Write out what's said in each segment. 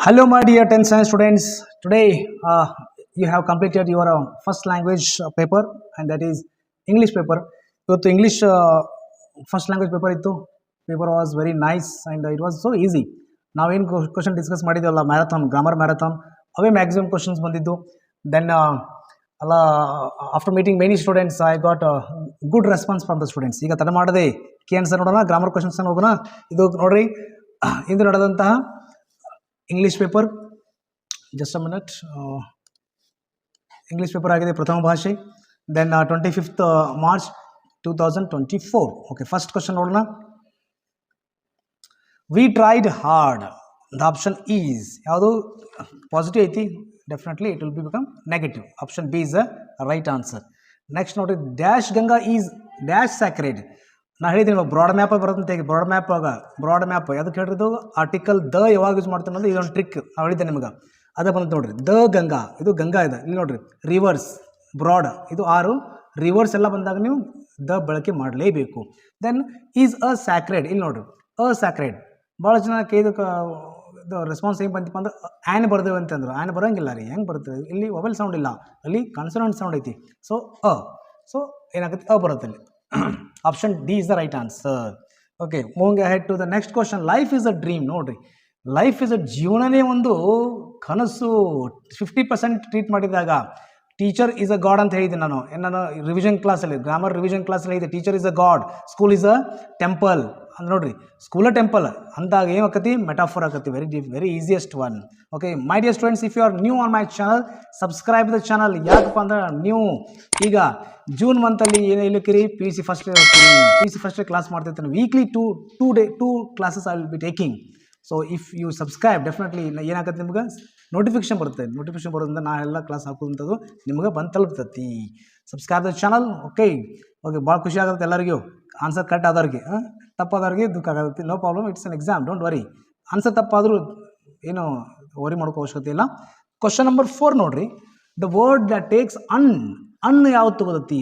Hello, my dear 10th science students. Today, you have completed your first language paper, and that is English paper. ಇವತ್ತು English first language paper ಇತ್ತು. Paper was very nice and it was so easy. ನಾವೇನು question discuss ಮಾಡಿದ್ದೇವಲ್ಲ, marathon, grammar marathon, ಅವೇ maximum questions ಬಂದಿದ್ದು. Then ಅಲ್ಲ, after meeting many students I got good response from the students. ಈಗ ತಡ ಮಾಡದೆ key answer ನೋಡೋಣ, ಗ್ರಾಮರ್ ಕ್ವಶನ್ಸ್ ಹೋಗೋಣ. ಇದು ನೋಡ್ರಿ, ಇಂದು ನಡೆದಂತಹ English paper. Just a minute. English paper ಆಗಿದೆ, ಪ್ರಥಮ ಭಾಷೆ. Then 25th March 2024. Okay, first question ನೋಡೋಣ. We tried hard. The option is ಯಾವುದು ಪಾಸಿಟಿವ್ ಐತಿ, definitely it will be become negative. Option B is a right answer. Next ನೋಡ್ರಿ, dash Ganga is dash sacred. ನಾ ಹೇಳಿದ್ದೀನಿ broad map ಬರುತ್ತೆ. Broad map broad map ಯಾವುದಕ್ಕೆ ಹೇಳಿದ್ದು, article the ಯಾವಾಗ use ಮಾಡ್ತಾನೆ ಅಂದ್ರೆ ಇದೊಂದು ಟ್ರಿಕ್ ನಾವು ಹೇಳಿದ್ದೆ ನಿಮಗೆ. ಅದೇ ಬಂದು ನೋಡ್ರಿ, ದ ಗಂಗಾ, ಇದು ಗಂಗಾ ಇದೆ. ಇಲ್ಲಿ ನೋಡ್ರಿ, ರಿವರ್ಸ್ ಬ್ರಾಡ್ ಇದು 6, ರಿವರ್ಸ್ ಎಲ್ಲ ಬಂದಾಗ ನೀವು ದ ಬಳಕೆ ಮಾಡಲೇಬೇಕು. ದೆನ್ ಈಸ್ ಅ ಸ್ಯಾಕ್ರೆಡ್, ಇಲ್ಲಿ ನೋಡ್ರಿ ಅ ಸ್ಯಾಕ್ರೆಡ್. ಭಾಳ ಜನ ಇದಕ್ಕೆ ಇದು ರೆಸ್ಪಾನ್ಸ್ ಏನು ಬಂತಪ್ಪ ಅಂದ್ರೆ ಆ್ಯನ್ ಬರ್ದೇವೆ ಅಂತಂದ್ರು. ಆ್ಯನ್ ಬರೋಂಗಿಲ್ಲ ರೀ, ಹೆಂಗೆ ಬರ್ತದೆ, ಇಲ್ಲಿ ವೊವೆಲ್ ಸೌಂಡ್ ಇಲ್ಲ, ಅಲ್ಲಿ ಕಾನ್ಸನೆಂಟ್ ಸೌಂಡ್ ಐತಿ. ಸೊ ಏನಾಗುತ್ತೆ, ಬರುತ್ತೆ ಅಲ್ಲಿ. Option D is the right answer. Okay, moving ahead to the next question. Life is a dream. ನೋಡ್ರಿ, ಲೈಫ್ ಇಸ್ ಅ ಜೀವನನೇ ಒಂದು ಕನಸು. 50% ಟ್ರೀಟ್ ಮಾಡಿದಾಗ ಟೀಚರ್ ಇಸ್ ಅ ಗಾಡ್ ಅಂತ ಹೇಳಿದ್ದೀನಿ ನಾನು ರಿವಿಷನ್ ಕ್ಲಾಸಲ್ಲಿ, ಗ್ರಾಮರ್ ರಿವಿಷನ್ ಕ್ಲಾಸಲ್ಲಿ ಹೇಳಿದೆ. Teacher is a god, school is a temple ಅಂತ. ನೋಡ್ರಿ, ಸ್ಕೂಲ್ ಟೆಂಪಲ್ ಅಂದಾಗ ಏನು ಆಕತಿ, ಮೆಟಾಫೋರ್ ಆಕತಿ. Very easiest one. Okay, my dear students, if you are new on my channel, subscribe the channel. ಯಾಕಪ್ಪ ಅಂದ್ರೆ ನೀವು ಈಗ ಜೂನ್ ಮಂತಲ್ಲಿ ಏನು ಹೇಳಿಕಿರಿ, P U C first year ಹೋಗ್ತೀರಿ. P U C first year class ಮಾಡ್ತಿರ್ತಾನೆ. Weekly two classes I will be taking. So if you subscribe, definitely ಏನಾಗುತ್ತೆ, ನಿಮ್ಗೆ ನೋಟಿಫಿಕೇಶನ್ ಬರುತ್ತೆ. ನೋಟಿಫಿಕೇಶನ್ ಬರೋದ್ರಿಂದ ನಾ ಎಲ್ಲ ಕ್ಲಾಸ್ ಹಾಕುವಂಥದ್ದು ನಿಮ್ಗೆ ಬಂದು ತಲುಪ್ತತಿ. Subscribe the channel. ಓಕೆ, ಭಾಳ ಖುಷಿ ಆಗುತ್ತೆ ಎಲ್ಲರಿಗೂ. ಆನ್ಸರ್ ಕರೆಕ್ಟ್ ಆದವ್ರಿಗೆ, ತಪ್ಪಾದವ್ರಿಗೆ ದುಃಖ ಆಗುತ್ತೆ. No problem, it's an exam, don't worry. Answer ತಪ್ಪಾದರೂ ಏನು ವರಿ ಮಾಡೋಕೆ ಅವಶ್ಯಕತೆ ಇಲ್ಲ. ಕ್ವಶನ್ ನಂಬರ್ 4 ನೋಡ್ರಿ. The word that takes un ಯಾವತ್ತು ಬರುತ್ತೆ,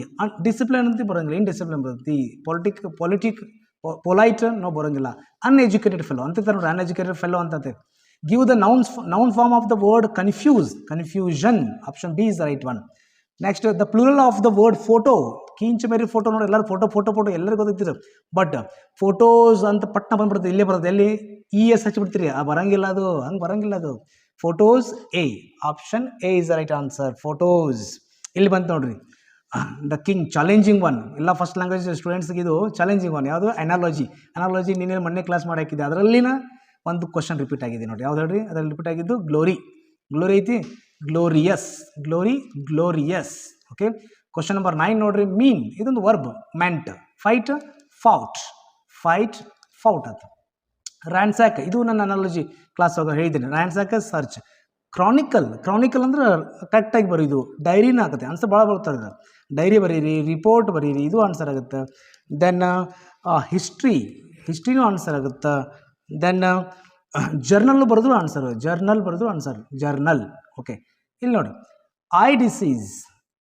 ಡಿಸಿಪ್ಲಿನ್ ಅಂತ ಬರೋಂಗಿಲ್ಲ, ಇನ್ಡಿಸಿಪ್ಲಿನ್ ಬರುತ್ತೆ. ಪೊಲೈಟ್ ನಾವು ಬರೋಂಗಿಲ್ಲ. ಅನ್ಎಜುಕೇಟೆಡ್ ಫೆಲೋ ಅಂತ ನೋಡ್ರಿ, ಅನ್ಎಜುಕೇಟೆಡ್ ಫೆಲೋ ಅಂತಂತೆ. Give the noun form of the word confusion. Option B is the right one. Next, the plural of the word photo. ಕೀಂಚ ಮೇರಿ ಫೋಟೋ ನೋಡಿ, ಎಲ್ಲರೂ ಫೋಟೋ ಎಲ್ಲರಿಗೂ ಗೊತ್ತಿತ್ತು. ಬಟ್ ಫೋಟೋಸ್ ಅಂತ ಪಟ್ನ ಬಂದ್ಬಿಡುತ್ತೆ, ಇಲ್ಲೇ ಬರುತ್ತೆ. ಎಲ್ಲಿ ES ಹಚ್ಚಿಬಿಡ್ತೀರಿ, ಬರಂಗಿಲ್ಲ ಅದು, ಹಂಗೆ ಬರಂಗಿಲ್ಲ ಅದು. Photos A. Option A is the right answer, photos. ಇಲ್ಲಿ ಬಂತು ನೋಡ್ರಿ, ದ ಕಿಂಗ್, ಚಾಲೆಂಜಿಂಗ್ ಒನ್. ಎಲ್ಲ ಫಸ್ಟ್ ಲ್ಯಾಂಗ್ವೇಜ್ ಸ್ಟೂಡೆಂಟ್ಸ್ಗೆ ಇದು ಚಾಲೆಂಜಿಂಗ್ ಒನ್. ಯಾವುದು, ಅನಾಲಜಿ ನೀನೇನು ಮೊನ್ನೆ ಕ್ಲಾಸ್ ಮಾಡಿ ಹಾಕಿದ್ದೆ, ಅದರಲ್ಲಿನ ಒಂದು ಕ್ವಶನ್ ರಿಪೀಟ್ ಆಗಿದೆ ನೋಡಿ. ಯಾವ್ದು ಹೇಳ್ರಿ, ಅದರಲ್ಲಿ ರಿಪೀಟ್ ಆಗಿದ್ದು ಗ್ಲೋರಿ ಐತಿ, ಗ್ಲೋರಿಯಸ್. ಓಕೆ, ಕ್ವಶನ್ ನಂಬರ್ 9 ನೋಡ್ರಿ. ಮೀನ್, ಇದೊಂದು ವರ್ಬ್. ಮೆಂಟ್, ಫೈಟ್, ಫೌಟ್ ಅಂತ. ರ್ಯಾನ್ಸ್ಯಾಕ್, ಇದು ನನ್ನ ಅನಾಲಜಿ ಕ್ಲಾಸ್ ಹೋಗ ಹೇಳಿದ್ದೀನಿ. ರ್ಯಾನ್ಸ್ಯಾಕ್, ಸರ್ಚ್. ಕ್ರಾನಿಕಲ್ ಅಂದ್ರೆ ಕರೆಕ್ಟಾಗಿ ಬರೀದು. ಡೈರಿನ ಆಗುತ್ತೆ, ಆನ್ಸರ್ ಭಾಳ ಬರ್ತದೆ. ಡೈರಿ ಬರೀರಿ, ರಿಪೋರ್ಟ್ ಬರೀರಿ, ಇದು ಆನ್ಸರ್ ಆಗುತ್ತೆ. ದೆನ್ ಹಿಸ್ಟ್ರಿನೂ ಆನ್ಸರ್ ಆಗುತ್ತೆ. ದೆನ್ ಜರ್ನಲ್ ಬರೆದ್ರು ಆನ್ಸರ್, ಜರ್ನಲ್. ಓಕೆ, ಇಲ್ಲಿ ನೋಡಿ, ಐ ಡಿಸೀಸ್,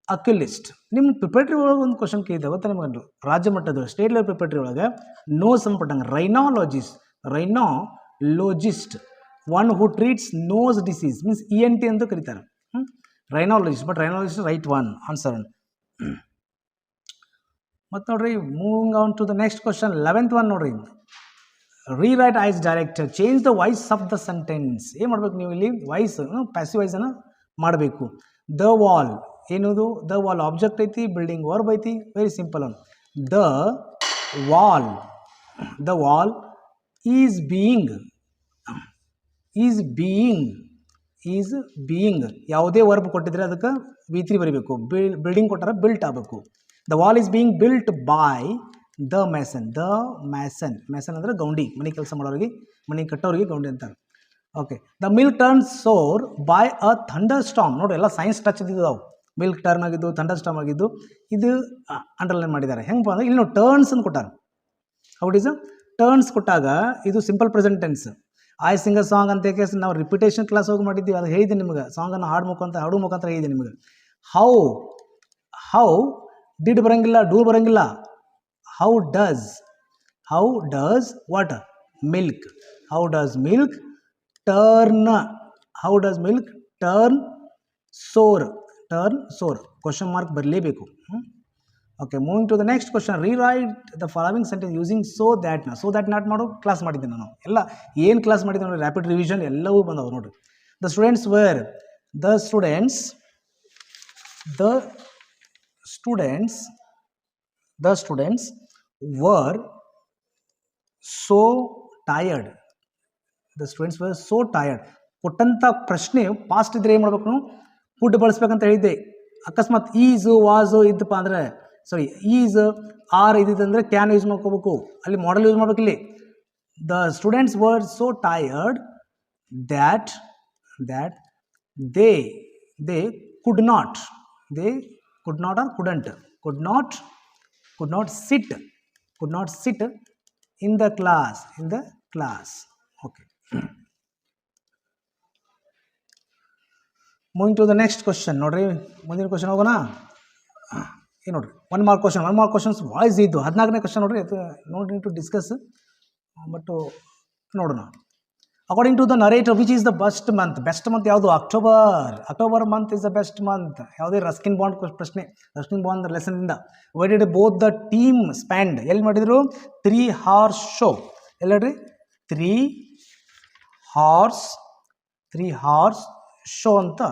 ಅಕ್ಯುಲಿಸ್ಟ್. ನಿಮ್ಮ ಪ್ರಿಪರೇಟರಿ ಒಳಗೆ ಒಂದು ಕ್ವಶನ್ ಕೇಳಿದೆ ಗೊತ್ತಾ ನಿಮ್ಗೆ, ರಾಜ್ಯ ಮಟ್ಟದ ಸ್ಟೇಟ್ ಲೆವೆಲ್ ಪ್ರಿಪರೇಟರಿ ಒಳಗೆ ನೋ ಸಂಪಟ್ಟಂಗೆ. Rhinologist, one who treats nose disease, means ENT ಅಂತ ಕರೀತಾರೆ. Rhinologist, but rhinologist right one answer. ಮತ್ತು ನೋಡ್ರಿ, moving on to the next question, 11th one ನೋಡ್ರಿ. Rewrite as directed, change the voice of the sentence. ಏನು ಮಾಡ್ಬೇಕು ನೀವು ಇಲ್ಲಿ, voice passive ವಾಯ್ಸನ್ನು ಮಾಡಬೇಕು. ದ ವಾಲ್, ಏನದು, ದ ವಾಲ್ ಆಬ್ಜೆಕ್ಟ್ ಐತಿ, ಬಿಲ್ಡಿಂಗ್ ವರ್ಬ್ ಐತಿ. Very simple one. The wall is being. ಯಾವುದೇ ವರ್ಬ್ ಕೊಟ್ಟಿದ್ರೆ ಅದಕ್ಕೆ V3 ಬರೀಬೇಕು. ಬಿಲ್ಡಿಂಗ್ ಕೊಟ್ಟಾರ ಬಿಲ್ಟ್ ಆಗಬೇಕು. The wall is being built by the mason. Mason ಅಂದರೆ ಗೌಂಡಿ, ಮನೆ ಕೆಲಸ ಮಾಡೋರಿಗೆ, ಮನೆ ಕಟ್ಟೋರಿಗೆ ಗೌಂಡಿ ಅಂತಾರೆ. Okay, the milk turns sour by a thunder storm. ನೋಡಿ, ಎಲ್ಲ ಸೈನ್ಸ್ ಟಚ್ ಇದ್ದಿದ್ದಾವೆ. ಮಿಲ್ಕ್ ಟರ್ನ್ ಆಗಿದ್ದು, ಥಂಡರ್ ಸ್ಟಾರ್ಮ್ ಆಗಿದ್ದು, ಇದು ಅಂಡರ್ಲೈನ್ ಮಾಡಿದ್ದಾರೆ. ಹೆಂಗೆ ಅಂದ್ರೆ ಇಲ್ಲಿ ನಾವು ಟರ್ನ್ಸ್ ಅಂತ ಕೊಟ್ಟಾರೆ. ಹೌಟ್ ಈಸ್ ಟರ್ನ್ಸ್ ಕೊಟ್ಟಾಗ ಇದು simple present tense. I sing a song ಅಂತ ಕೇಸ್ ನಾವು ರಿಪಿಟೇಷನ್ ಕ್ಲಾಸ್ ಹೋಗಿ ಮಾಡಿದ್ದೀವಿ. ಅದು ಹೇಳಿದ್ದೀನಿ ನಿಮ್ಗೆ, ಸಾಂಗನ್ನು ಹಾಡು ಮುಖಾಂತರ ಹೇಳಿದೆ ನಿಮಗೆ. ಹೌ ಡಿಡ್ ಬರಂಗಿಲ್ಲ, ಡೂ ಬರಂಗಿಲ್ಲ. How does what, milk. Turn how does milk turn sour? Turn sour question mark ಬರಲೇಬೇಕು. Okay, moving to the next question. Rewrite the following sentence using so that. So that not ಮಾಡೋ class ಮಾಡಿದ್ದೆ ನಾನು. ಎಲ್ಲ ಏನು class ಮಾಡಿದ್ದೆ ನೋಡಿ, rapid revision ಎಲ್ಲವೂ ಬಂದವು ನೋಡಿರಿ. The students were the students were so tired. The students were so tired. ಕೊಟ್ಟಂಥ ಪ್ರಶ್ನೆ ಪಾಸ್ಟ್ ಇದ್ರೆ ಏನು ಮಾಡ್ಬೇಕು ನಾವು? ಫುಡ್ ಬಳಸ್ಬೇಕಂತ ಹೇಳಿದ್ದೆ. ಅಕಸ್ಮಾತ್ ಈಸ್ ವಾಸ್ ಇದ್ದಪ್ಪ ಅಂದರೆ, ಸಾರಿ, ಈಸ್ ಆರ್ ಇದ್ದಿದ್ದಂದರೆ ಕ್ಯಾನ್ ಯೂಸ್ ಮಾಡ್ಕೋಬೇಕು. ಅಲ್ಲಿ ಮಾಡಲ್ ಯೂಸ್ ಮಾಡ್ಬೇಕು. ಇಲ್ಲಿ the students were so tired that they could not or could not sit in the class. Okay. Moving to the next question. ನೋಡ್ರಿ, ಮುಂದಿನ ಕ್ವಶನ್ ಹೋಗೋಣ. ಏನು ನೋಡ್ರಿ, ಒನ್ ಮಾರ್ಕ್ ಕ್ವಶನ್ಸ್ ವಾಯ್ಸ್ ಇದ್ದು 14ನೇ ಕ್ವಶನ್ ನೋಡ್ರಿ. ನೋಡ್ರಿ ಟು ಡಿಸ್ಕಸ್, ಬಟ್ ನೋಡೋಣ. According to the narrator, which is the best month ಯಾವುದು? October month is the best month. ಯಾವುದೇ ರಸ್ಕಿನ್ ಬಾಂಡ್ ಪ್ರಶ್ನೆ, ರಸ್ಕಿನ್ ಬಾಂಡ್ ಲೆಸನ್ನಿಂದ. Why did both the team spend? ಎಲ್ಲಿ ಮಾಡಿದ್ರು? 3 hours ಶೋ. ಎಲ್ಲ ಹೇಳ್ರಿ, 3 hours ಶೋ ಅಂತ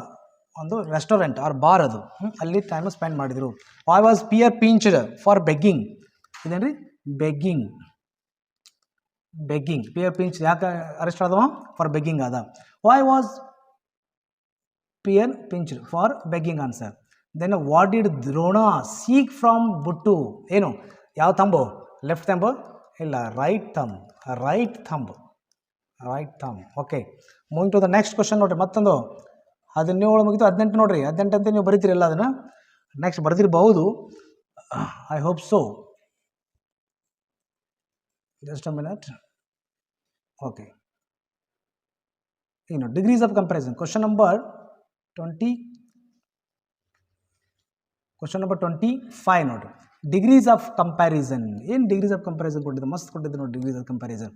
ಒಂದು ರೆಸ್ಟೋರೆಂಟ್ ಆರ್ ಬಾರ್ ಅದು, ಅಲ್ಲಿ ಟೈಮ್ ಸ್ಪೆಂಡ್ ಮಾಡಿದರು. Why was Pierre pinched for begging? ಇದೇನ್ರಿ, ಬೆಗ್ಗಿಂಗ್. ಪಿಯರ್ ಪಿಂಚ್ ಯಾಕೆ ಅರೆಸ್ಟ್ ಆದವ? ಫಾರ್ ಬೆಗ್ಗಿಂಗ್ ಆದ. Why was Pierre pinched? For begging answer. Then what did Drona seek from ಬುಟ್ಟು? ಏನು, ಯಾವ ಥಂಬು? Left thumb? ಇಲ್ಲ, right thumb. Okay, moving to the next question ನೋಡ್ರಿ. ಮತ್ತೊಂದು 17 ಮುಗಿತು, 18 ನೋಡ್ರಿ. 18 ಅಂತ ನೀವು ಬರೀತೀರಲ್ಲ, ಅದನ್ನು ನೆಕ್ಸ್ಟ್ ಬರ್ತಿರ್ಬಹುದು. I hope so. Just a minute. Okay, ಏನು degrees of comparison. Question number 25 ನೋಡ್ರಿ. Degrees of comparison. ಏನು ಡಿಗ್ರೀಸ್ ಆಫ್ ಕಂಪ್ಯಾರಿಸನ್ ಕೊಟ್ಟಿದ್ದು? ಮಸ್ತ್ ಕೊಟ್ಟಿದ್ದು ನೋಡಿ, degrees of comparison.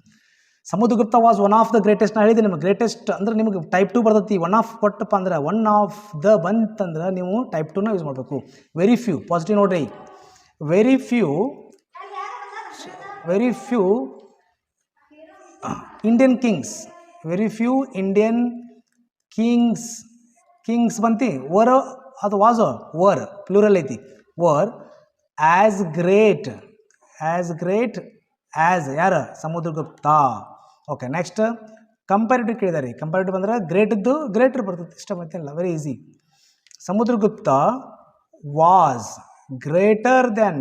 Samudragupta was one of the greatest. ನಾನು ಹೇಳಿದೆ ನಿಮಗೆ, ಗ್ರೇಟೆಸ್ಟ್ ಅಂದ್ರೆ ನಿಮಗೆ ಟೈಪ್ 2 ಬರ್ತೈತಿ. ಒನ್ ಆಫ್ ಕೊಟ್ಟಪ್ಪ ಅಂದ್ರೆ, ಒನ್ ಆಫ್ ದ ಬಂತಂದ್ರೆ ನೀವು ಟೈಪ್ 2ನ ಯೂಸ್ ಮಾಡಬೇಕು. ವೆರಿ ಫ್ಯೂ ಪಾಸಿಟಿವ್ ನೋಡ್ರಿ. ವೆರಿ ಫ್ಯೂ ಇಂಡಿಯನ್ ಕಿಂಗ್ಸ್ ಬಂತಿ. ವರ್ ಅದು ವಾಸ್ ವರ್ ಪ್ಲೂರಲ್ ಐತಿ. ವರ್ ಆಸ್ ಗ್ರೇಟ್ ಆಸ್ ಯಾರು? ಸಮುದ್ರಗುಪ್ತ. ಓಕೆ, ನೆಕ್ಸ್ಟ್ ಕಂಪ್ಯಾರಿಟಿವ್ ಕೇಳಿದಾರೆ. ಕಂಪ್ಯಾರಿಟಿವ್ ಬಂದ್ರೆ ಗ್ರೇಟರ್ ಬರ್ತದೆ. ಇಷ್ಟ ಮತ್ತಿಲ್ಲ, very easy. Samudragupta was greater than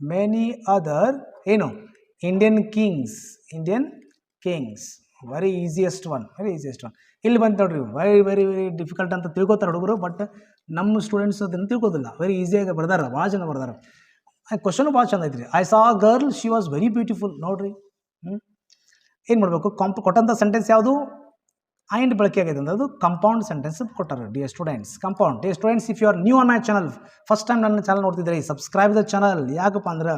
many other ಏನು Indian kings. Very easiest one. ಇಲ್ಲಿ ಬಂತು ನೋಡ್ರಿ, ವೆರಿ ಡಿಫಿಕಲ್ಟ್ ಅಂತ ತಿಳ್ಕೊತಾರೆ ಹುಡುಗರು, ಬಟ್ ನಮ್ಮ ಸ್ಟೂಡೆಂಟ್ಸ್ ಅದನ್ನು ತಿಳ್ಕೋದಿಲ್ಲ. ವೆರಿ ಈಸಿಯಾಗಿ ಬರ್ದಾರ, ಭಾಳ ಜನ ಬರ್ದಾರ. ಕ್ವಶನ್ ಭಾಳ ಚಂದ ಐತ್ರಿ. I saw girl, she was very beautiful. ನೋಡ್ರಿ, ಏನು ಮಾಡಬೇಕು? ಕೊಟ್ಟಂಥ ಸೆಂಟೆನ್ಸ್ ಯಾವುದು? ಆ್ಯಂಡ್ ಬಳಕೆ ಆಗಿದೆ ಅಂದ್ರೆ ಅದು ಕಂಪೌಂಡ್ ಸೆಂಟೆನ್ಸ್ ಕೊಟ್ಟಾರೆ. Dear students, compound. Dear students, if you are new on my channel, first time ನನ್ನ ಚಾನಲ್ ನೋಡ್ತಿದ್ರಿ, ಸಬ್ಸ್ಕ್ರೈಬ್ ದ ಚಾನಲ್. ಯಾಕಪ್ಪ ಅಂದ್ರೆ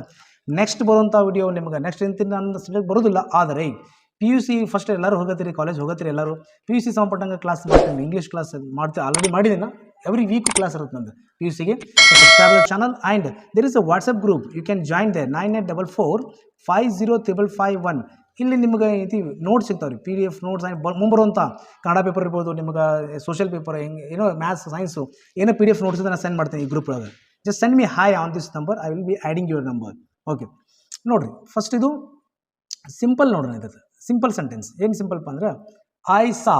ನೆಕ್ಸ್ಟ್ ಬರುವಂಥ ವಿಡಿಯೋ ನಿಮ್ಗೆ ನೆಕ್ಸ್ಟ್ ನನ್ನ ಸಬ್ಜೆಕ್ಟ್ ಬರೋದಿಲ್ಲ. ಆದರೆ PUC ಫಸ್ಟ್ ಎಲ್ಲರೂ ಹೋಗತ್ತೀರಿ, ಕಾಲೇಜ್ ಹೋಗತ್ತೀರಿ ಎಲ್ಲರೂ. PUC ಸಂಬಂಧಪಟ್ಟಂಗೆ ಕ್ಲಾಸ್ ಮಾಡ್ತೀನಿ, ಇಂಗ್ಲೀಷ್ ಕ್ಲಾಸ್ ಆಲ್ರೆಡಿ ಮಾಡಿದ್ದೀನಿ. ಎವ್ರಿ ವೀಕ್ ಕ್ಲಾಸ್ ಇರುತ್ತೆ ನಂದು PUCಗೆ. Subscribe the channel and there is a WhatsApp group. You can join the 9844505551. ಇಲ್ಲಿ ನಿಮ್ಗೆ ಐತಿ ನೋಟ್ಸ್ ಸಿಗ್ತಾವೆ ರೀ, PDF ನೋಟ್ಸ್. ಮುಂಬರುವಂಥ ಕನ್ನಡ ಪೇಪರ್ ಇರ್ಬೋದು, ನಿಮ್ಗೆ ಸೋಷಿಯಲ್ ಪೇಪರ್, ಏನೋ ಮ್ಯಾಥ್ಸ್, ಸೈನ್ಸು ಏನೋ PDF ನೋಟ್ಸ್ ನಾನು ಸೆಂಡ್ ಮಾಡ್ತೀನಿ ಈ ಗ್ರೂಪ್ ಒಳಗೆ. Just send me hi on this number, I will be adding your number. Okay, ನೋಡಿರಿ, ಫಸ್ಟ್ ಇದು ಸಿಂಪಲ್ ನೋಡೋಣ. ಇದು ಸಿಂಪಲ್ ಸೆಂಟೆನ್ಸ್. ಏನು ಸಿಂಪಲ್ಪ್ಪ ಅಂದ್ರೆ, I saw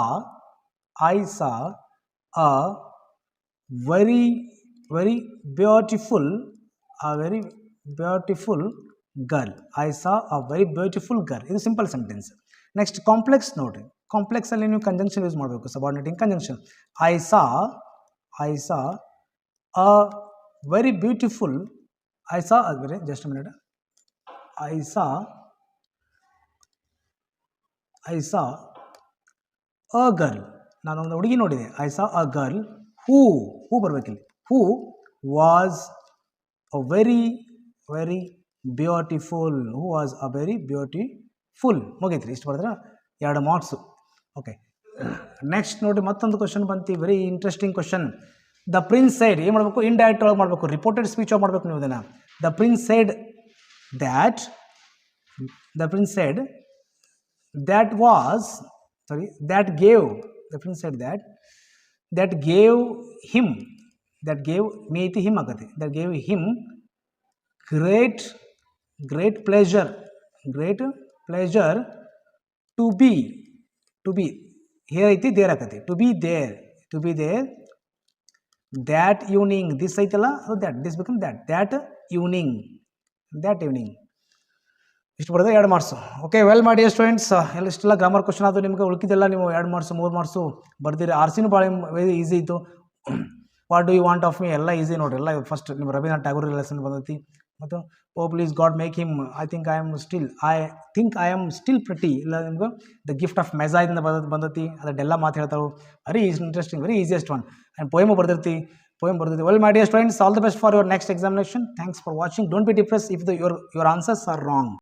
a very beautiful girl. I saw a very beautiful girl. ಇದು simple sentence. Next complex ನೋಡಿರಿ. ಕಾಂಪ್ಲೆಕ್ಸಲ್ಲಿ ನೀವು ಕಂಜಂಕ್ಷನ್ ಯೂಸ್ ಮಾಡಬೇಕು, subordinating conjunction. I saw a very beautiful. Just minute. I saw a girl. ನಾನೊಂದು ಹುಡುಗಿ ನೋಡಿದೆ. I saw a girl who ಬರ್ಬೇಕಿಲ್ಲಿ. Who was a very beautiful. Full ಮುಗೀತ್ರಿ. ಇಷ್ಟು ಬರೆದ್ರೆ 2 ಮಾರ್ಕ್ಸು. ಓಕೆ, ನೆಕ್ಸ್ಟ್ ನೋಡಿ ಮತ್ತೊಂದು ಕ್ವಶನ್ ಬಂತು, very interesting question. The prince side ಏನು ಮಾಡಬೇಕು, ಇಂಡೈರೆಕ್ಟ್ ಒಳಗೆ ಮಾಡಬೇಕು, ರಿಪೋರ್ಟೆಡ್ ಸ್ಪೀಚ್ ಒಳಗೆ ಮಾಡಬೇಕು ನೀವು ಇದನ್ನು. The prince side that that was that gave the prince said that gave him me iti him agate, that gave him great pleasure to be here iti there agate, to be there that evening. This aitala, so that this become that evening. ಇಷ್ಟು ಬರೋದು 2 marks. Okay, well ಮಾಡಿ students. ಎಲ್ಲ ಇಷ್ಟೆಲ್ಲ grammar question ಅದು ನಿಮಗೆ ಉಳ್ಕಿದ್ದೆಲ್ಲ ನೀವು 2 marks 3 marks ಬರ್ದಿರಿ. ಆರ್ಸಿನೂ ಭಾಳ ವೆರಿ ಈಸಿ ಇತ್ತು. What do you want of me ಎಲ್ಲ ಈಸಿ ನೋಡಿರಿ. ಎಲ್ಲ ಫಸ್ಟ್ ನಿಮ್ಮ ರವೀಂದ್ರನಾಥ್ ಟ್ಯಾಗೋರ್ ಲೆಸನ್ ಬಂದೈತಿ. ಮತ್ತು O please God make him I think I am still pretty, ಇಲ್ಲ ನಿಮ್ಗೆ ದ ಗಿಫ್ಟ್ ಆಫ್ ಮೆಜಾಯಿಂದ ಬಂದೈತಿ. ಅದೆಲ್ಲ ಮಾತು ಹೇಳ್ತಾವೆ. Very interesting, very easiest one. And poem ಬರ್ದಿರ್ತಿ. Well my dear students, all the best for your next examination. Thanks for watching. Don't be depress if your answers are wrong.